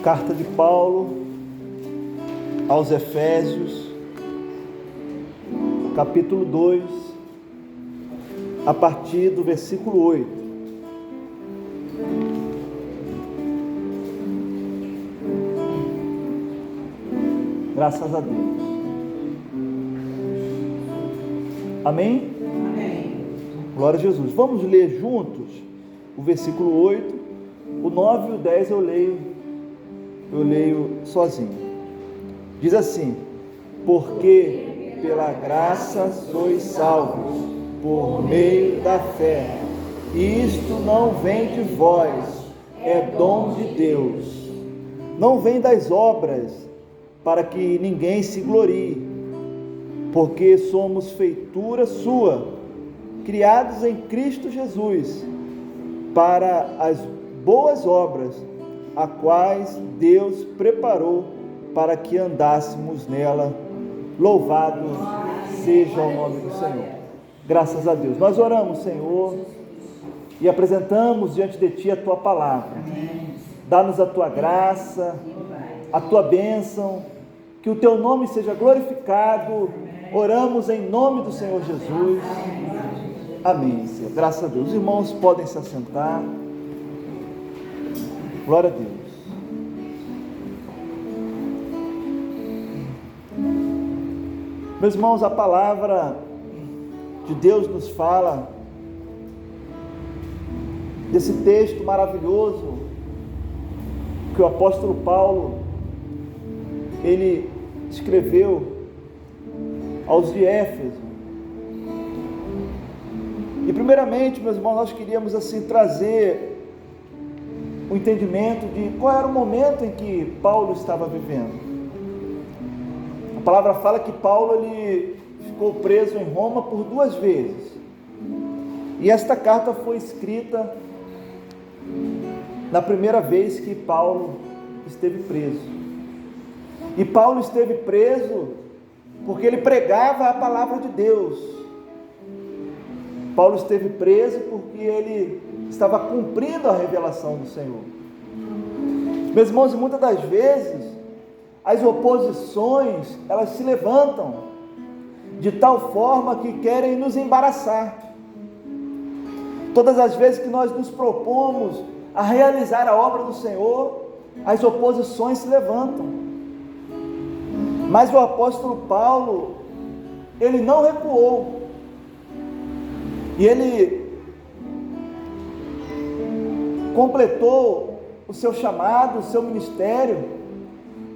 Carta de Paulo aos Efésios, capítulo 2, a partir do versículo 8. Graças a Deus. Amém? Amém. Glória a Jesus. Vamos ler juntos o versículo 8, o 9 e o 10 eu leio sozinho. Diz assim: porque pela graça sois salvos, por meio da fé. Isto não vem de vós, é dom de Deus. Não vem das obras, para que ninguém se glorie, porque somos feitura sua, criados em Cristo Jesus, para as boas obras, a quais Deus preparou para que andássemos nela. Louvado seja o nome do Senhor. Graças a Deus. Nós oramos, Senhor, e apresentamos diante de Ti a Tua palavra. Dá-nos a Tua graça, a Tua bênção, que o Teu nome seja glorificado. Oramos em nome do Senhor Jesus. Amém, Senhor. Graças a Deus. Os irmãos podem se assentar. Glória a Deus. Meus irmãos, a palavra de Deus nos fala desse texto maravilhoso que o apóstolo Paulo ele escreveu aos de Éfeso. E primeiramente, meus irmãos, nós queríamos assim trazer o entendimento de qual era o momento em que Paulo estava vivendo. A palavra fala que Paulo ele ficou preso em Roma por 2 vezes. E esta carta foi escrita na primeira vez que Paulo esteve preso. E Paulo esteve preso porque ele pregava a palavra de Deus. Paulo esteve preso porque ele estava cumprindo a revelação do Senhor. Meus irmãos, e muitas das vezes as oposições, elas se levantam de tal forma que querem nos embaraçar. Todas as vezes que nós nos propomos a realizar a obra do Senhor, as oposições se levantam. Mas o apóstolo Paulo, ele não recuou. E ele completou o seu chamado, o seu ministério,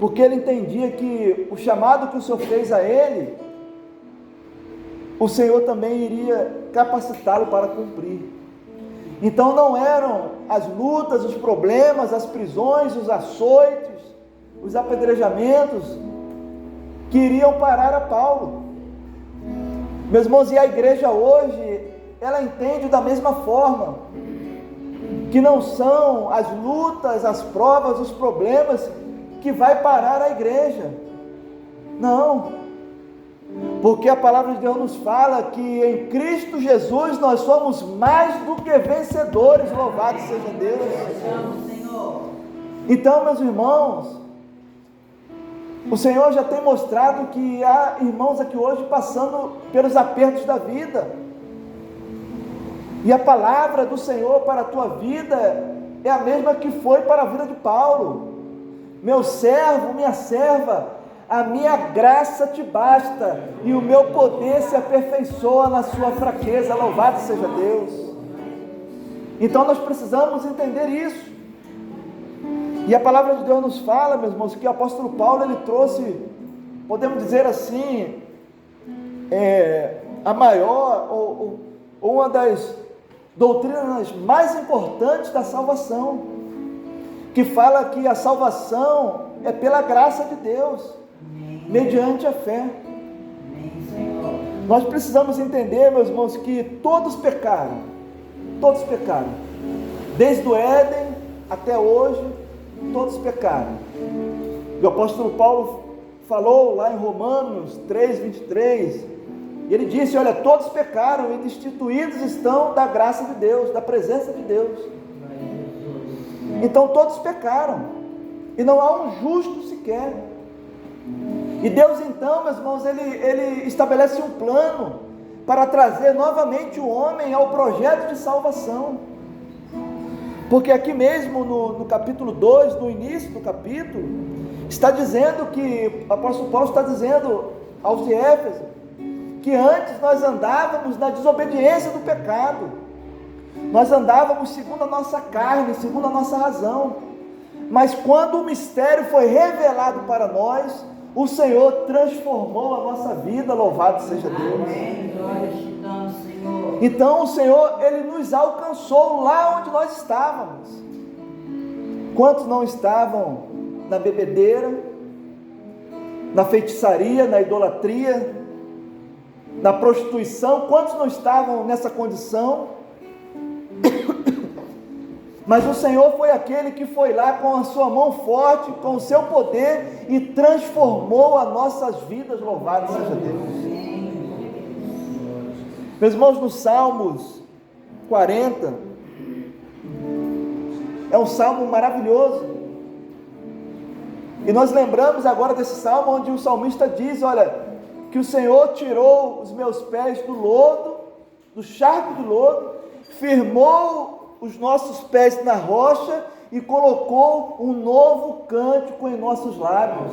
porque ele entendia que o chamado que o Senhor fez a ele, o Senhor também iria capacitá-lo para cumprir. Então não eram as lutas, os problemas, as prisões, os açoites, os apedrejamentos que iriam parar a Paulo. Meus irmãos, e a igreja hoje, ela entende da mesma forma, que não são as lutas, as provas, os problemas que vai parar a igreja. Não, porque a palavra de Deus nos fala que em Cristo Jesus nós somos mais do que vencedores. Louvado seja Deus. Então, meus irmãos, o Senhor já tem mostrado que há irmãos aqui hoje passando pelos apertos da vida, e a palavra do Senhor para a tua vida é a mesma que foi para a vida de Paulo. Meu servo, minha serva, a minha graça te basta, e o meu poder se aperfeiçoa na sua fraqueza. Louvado seja Deus. Então nós precisamos entender isso. E a palavra de Deus nos fala, meus irmãos, que o apóstolo Paulo ele trouxe, podemos dizer assim, a maior ou uma das doutrinas mais importantes da salvação, que fala que a salvação é pela graça de Deus, mediante a fé. Nós precisamos entender, meus irmãos, que todos pecaram, desde o Éden até hoje, todos pecaram. E o apóstolo Paulo falou lá em Romanos 3:23, e ele disse: olha, todos pecaram e destituídos estão da graça de Deus, da presença de Deus. Então todos pecaram. e não há um justo sequer. E Deus então, meus irmãos, Ele estabelece um plano para trazer novamente o homem ao projeto de salvação. Porque aqui mesmo no capítulo 2, no início do capítulo, está dizendo que, o apóstolo Paulo está dizendo aos de Éfeso, que antes nós andávamos na desobediência do pecado, nós andávamos segundo a nossa carne, segundo a nossa razão, mas quando o mistério foi revelado para nós, o Senhor transformou a nossa vida, louvado seja Deus. Amém. Glória te damos, Senhor. Então o Senhor, Ele nos alcançou lá onde nós estávamos. Quantos não estavam na bebedeira, na feitiçaria, na idolatria, na prostituição? Quantos não estavam nessa condição? Mas o Senhor foi aquele que foi lá com a sua mão forte, com o seu poder, e transformou as nossas vidas, louvado seja Deus. Meus irmãos, no Salmos 40, é um salmo maravilhoso, e nós lembramos agora desse salmo, onde o salmista diz, olha, que o Senhor tirou os meus pés do lodo, do charco do lodo, firmou os nossos pés na rocha e colocou um novo cântico em nossos lábios.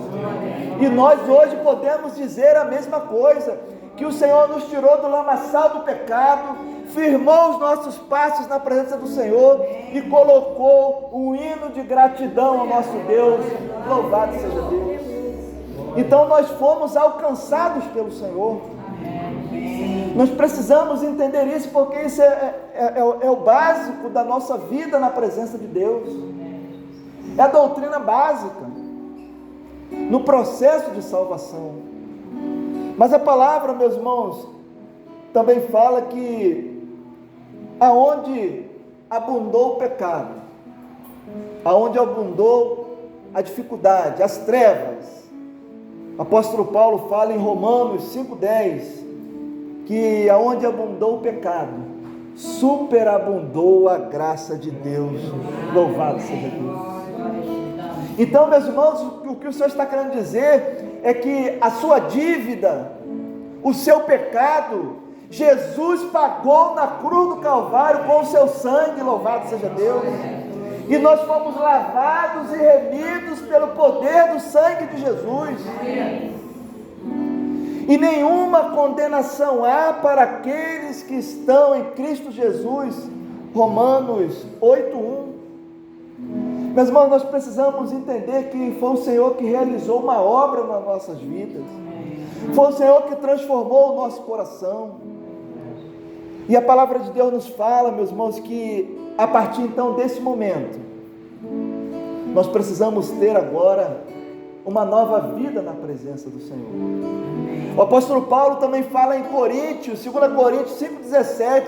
E nós hoje podemos dizer a mesma coisa, que o Senhor nos tirou do lamaçal do pecado, firmou os nossos passos na presença do Senhor e colocou um hino de gratidão ao nosso Deus. Louvado seja Deus. Então nós fomos alcançados pelo Senhor. Nós precisamos entender isso, porque isso é o básico da nossa vida na presença de Deus. É a doutrina básica no processo de salvação. Mas a palavra, meus irmãos, também fala que aonde abundou o pecado, aonde abundou a dificuldade, as trevas, o apóstolo Paulo fala em Romanos 5,10, que aonde abundou o pecado, superabundou a graça de Deus. Louvado seja Deus. Então, meus irmãos, o que o Senhor está querendo dizer é que a sua dívida, o seu pecado, Jesus pagou na cruz do Calvário com o seu sangue. Louvado seja Deus. E nós fomos lavados e remidos pelo poder do sangue de Jesus. E nenhuma condenação há para aqueles que estão em Cristo Jesus. Romanos 8,1. Meus irmãos, nós precisamos entender que foi o Senhor que realizou uma obra nas nossas vidas. Foi o Senhor que transformou o nosso coração. E a palavra de Deus nos fala, meus irmãos, que a partir então desse momento, nós precisamos ter agora uma nova vida na presença do Senhor. O apóstolo Paulo também fala em Coríntios, 2 Coríntios 5,17,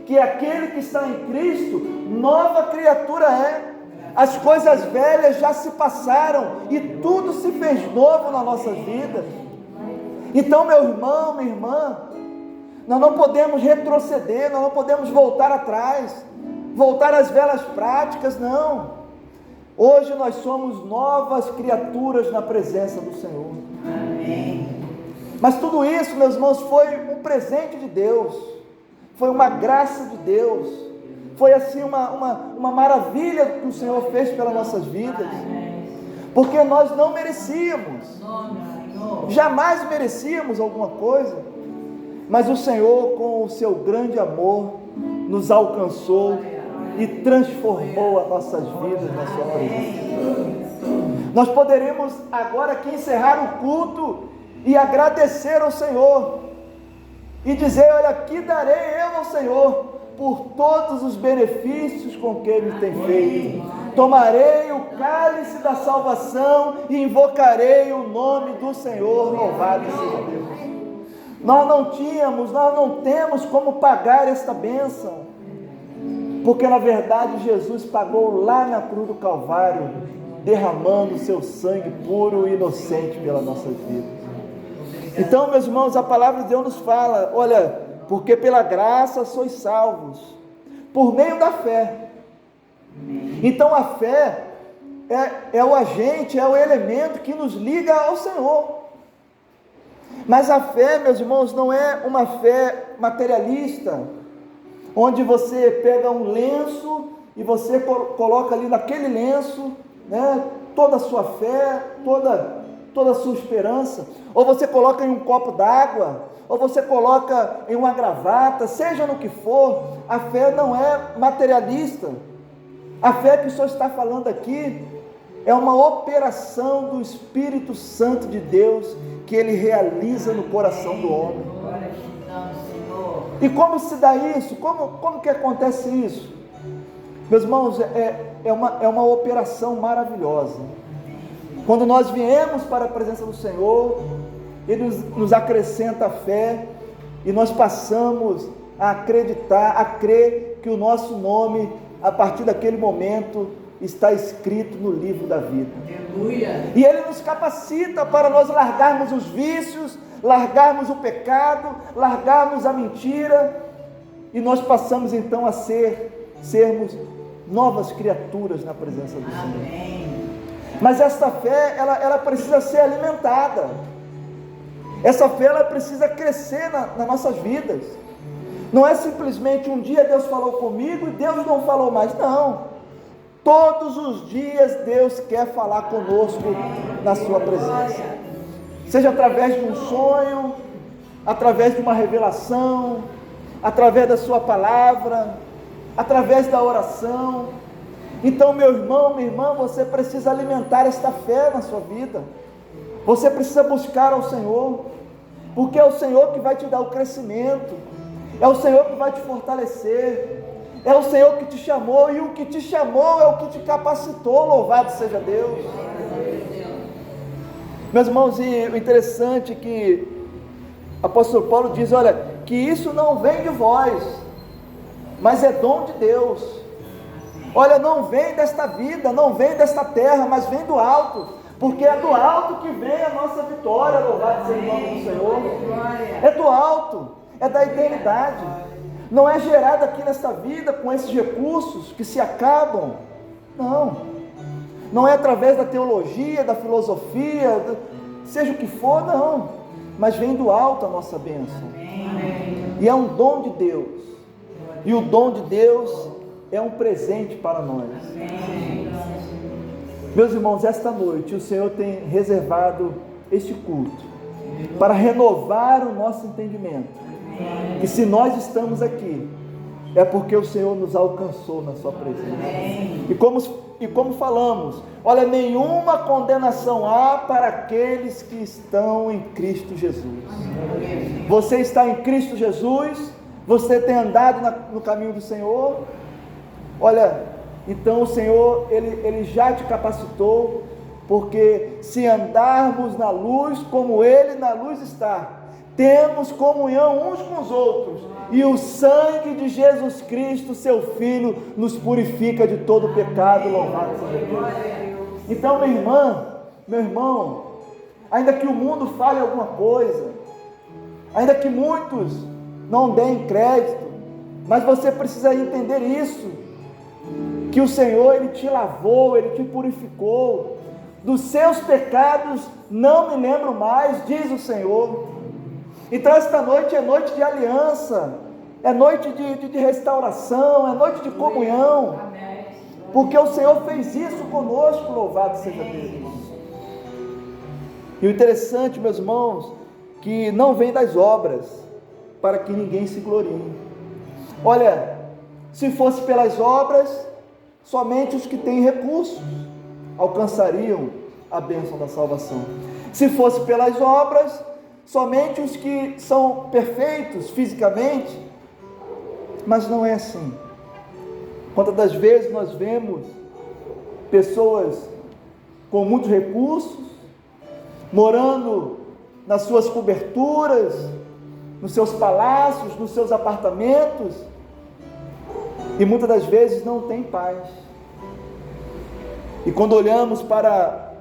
que aquele que está em Cristo, nova criatura é. As coisas velhas já se passaram e tudo se fez novo na nossa vida. Então, meu irmão, minha irmã, nós não podemos retroceder, nós não podemos voltar atrás, voltar às velhas práticas, não. Hoje nós somos novas criaturas na presença do Senhor. Amém. Mas tudo isso, meus irmãos, foi um presente de Deus, foi uma graça de Deus, foi assim uma maravilha que o Senhor fez pelas nossas vidas, porque nós não merecíamos, jamais merecíamos alguma coisa, mas o Senhor, com o seu grande amor, nos alcançou e transformou as nossas vidas na sua presença. Nós poderemos agora aqui encerrar o culto e agradecer ao Senhor e dizer: olha, que darei eu ao Senhor por todos os benefícios com que Ele tem feito. Tomarei o cálice da salvação e invocarei o nome do Senhor. Louvado seja Deus. Nós não temos como pagar esta bênção, porque na verdade Jesus pagou lá na cruz do Calvário, derramando o seu sangue puro e inocente pelas nossas vidas. Então, meus irmãos, a palavra de Deus nos fala: olha, porque pela graça sois salvos, por meio da fé. Então a fé é o agente, é o elemento que nos liga ao Senhor. Mas a fé, meus irmãos, não é uma fé materialista, onde você pega um lenço e você coloca ali naquele lenço, né, toda a sua fé, toda a sua esperança, ou você coloca em um copo d'água, ou você coloca em uma gravata, seja no que for. A fé não é materialista. A fé que o Senhor está falando aqui é uma operação do Espírito Santo de Deus que Ele realiza no coração do homem. E como se dá isso? Como que acontece isso? Meus irmãos, é uma operação maravilhosa. Quando nós viemos para a presença do Senhor, Ele nos acrescenta a fé, e nós passamos a acreditar, a crer que o nosso nome, a partir daquele momento, está escrito no livro da vida. Aleluia. E Ele nos capacita para nós largarmos os vícios, largarmos o pecado, largarmos a mentira, e nós passamos então a sermos novas criaturas na presença do Senhor. Mas esta fé, ela precisa ser alimentada. Essa fé, ela precisa crescer nas nossas vidas. Não é simplesmente um dia Deus falou comigo e Deus não falou mais. Não. Todos os dias Deus quer falar conosco na sua presença. Seja através de um sonho, através de uma revelação, através da sua palavra, através da oração. Então, meu irmão, minha irmã, você precisa alimentar esta fé na sua vida. Você precisa buscar ao Senhor, porque é o Senhor que vai te dar o crescimento, é o Senhor que vai te fortalecer, é o Senhor que te chamou, e o que te chamou é o que te capacitou. Louvado seja Deus. Meus irmãos, e o interessante é que o apóstolo Paulo diz, olha, que isso não vem de vós, mas é dom de Deus. Olha, não vem desta vida, não vem desta terra, mas vem do alto, porque é do alto que vem a nossa vitória. Louvado seja o nome do Senhor. É do alto, é da eternidade. Não é gerado aqui nesta vida com esses recursos que se acabam. Não é através da teologia, da filosofia, seja o que for, não, mas vem do alto a nossa bênção. E é um dom de Deus, e o dom de Deus é um presente para nós. Meus irmãos, esta noite o Senhor tem reservado este culto para renovar o nosso entendimento, que se nós estamos aqui, é porque o Senhor nos alcançou na sua presença. E como falamos, olha, nenhuma condenação há para aqueles que estão em Cristo Jesus. Você está em Cristo Jesus, você tem andado no caminho do Senhor. Olha, então o Senhor, Ele já te capacitou, porque se andarmos na luz como Ele na luz está, temos comunhão uns com os outros, e o sangue de Jesus Cristo, seu Filho, nos purifica de todo pecado. Louvado seja Deus. Então, minha irmã, meu irmão, ainda que o mundo fale alguma coisa, ainda que muitos não deem crédito, mas você precisa entender isso, que o Senhor, Ele te lavou, Ele te purificou, dos seus pecados não me lembro mais, diz o Senhor. Então esta noite é noite de aliança, é noite de restauração, é noite de comunhão, porque o Senhor fez isso conosco. Louvado seja Deus. E o interessante, meus irmãos, que não vem das obras, para que ninguém se glorie. Olha, se fosse pelas obras, somente os que têm recursos alcançariam a bênção da salvação. Se fosse pelas obras, somente os que são perfeitos fisicamente. Mas não é assim. Quantas das vezes nós vemos pessoas com muitos recursos, morando nas suas coberturas, nos seus palácios, nos seus apartamentos, e muitas das vezes não tem paz. E quando olhamos para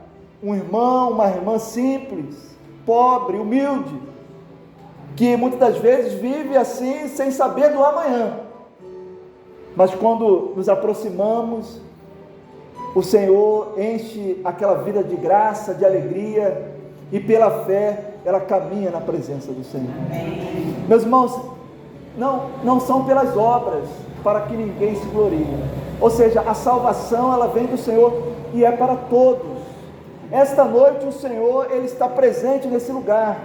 um irmão, uma irmã simples, pobre, humilde, que muitas das vezes vive assim, sem saber do amanhã, mas quando nos aproximamos, o Senhor enche aquela vida de graça, de alegria, e pela fé ela caminha na presença do Senhor. Meus irmãos, não são pelas obras, para que ninguém se glorie. Ou seja, a salvação ela vem do Senhor e é para todos. Esta noite o Senhor, Ele está presente nesse lugar,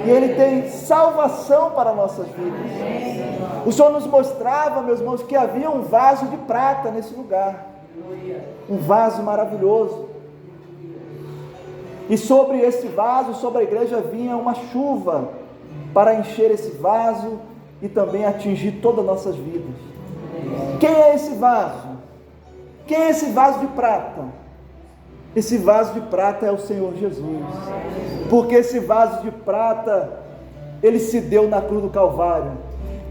e Ele tem salvação para nossas vidas. O Senhor nos mostrava, meus irmãos, que havia um vaso de prata nesse lugar, um vaso maravilhoso, e sobre esse vaso, sobre a igreja, vinha uma chuva para encher esse vaso e também atingir todas as nossas vidas. Quem é esse vaso? Quem é esse vaso de prata? Esse vaso de prata é o Senhor Jesus, porque esse vaso de prata, Ele se deu na cruz do Calvário,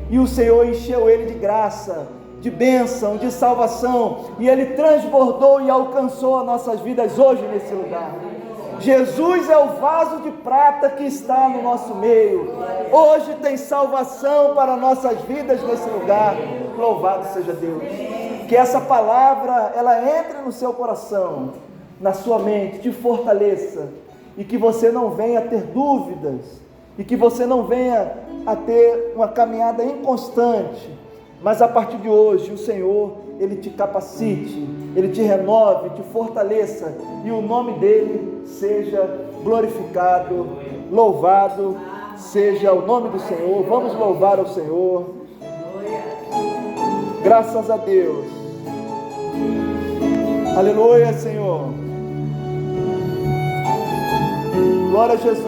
e o Senhor encheu ele de graça, de bênção, de salvação, e Ele transbordou e alcançou as nossas vidas hoje nesse lugar. Jesus é o vaso de prata que está no nosso meio. Hoje tem salvação para nossas vidas nesse lugar. Louvado seja Deus. Que essa palavra, ela entre no seu coração, na sua mente, te fortaleça, e que você não venha a ter dúvidas, e que você não venha a ter uma caminhada inconstante, mas a partir de hoje o Senhor, Ele te capacite, Ele te renove, te fortaleça, e o nome dEle seja glorificado, louvado seja o nome do Senhor. Vamos louvar ao Senhor. Graças a Deus. Aleluia, Senhor. Glória a Jesus.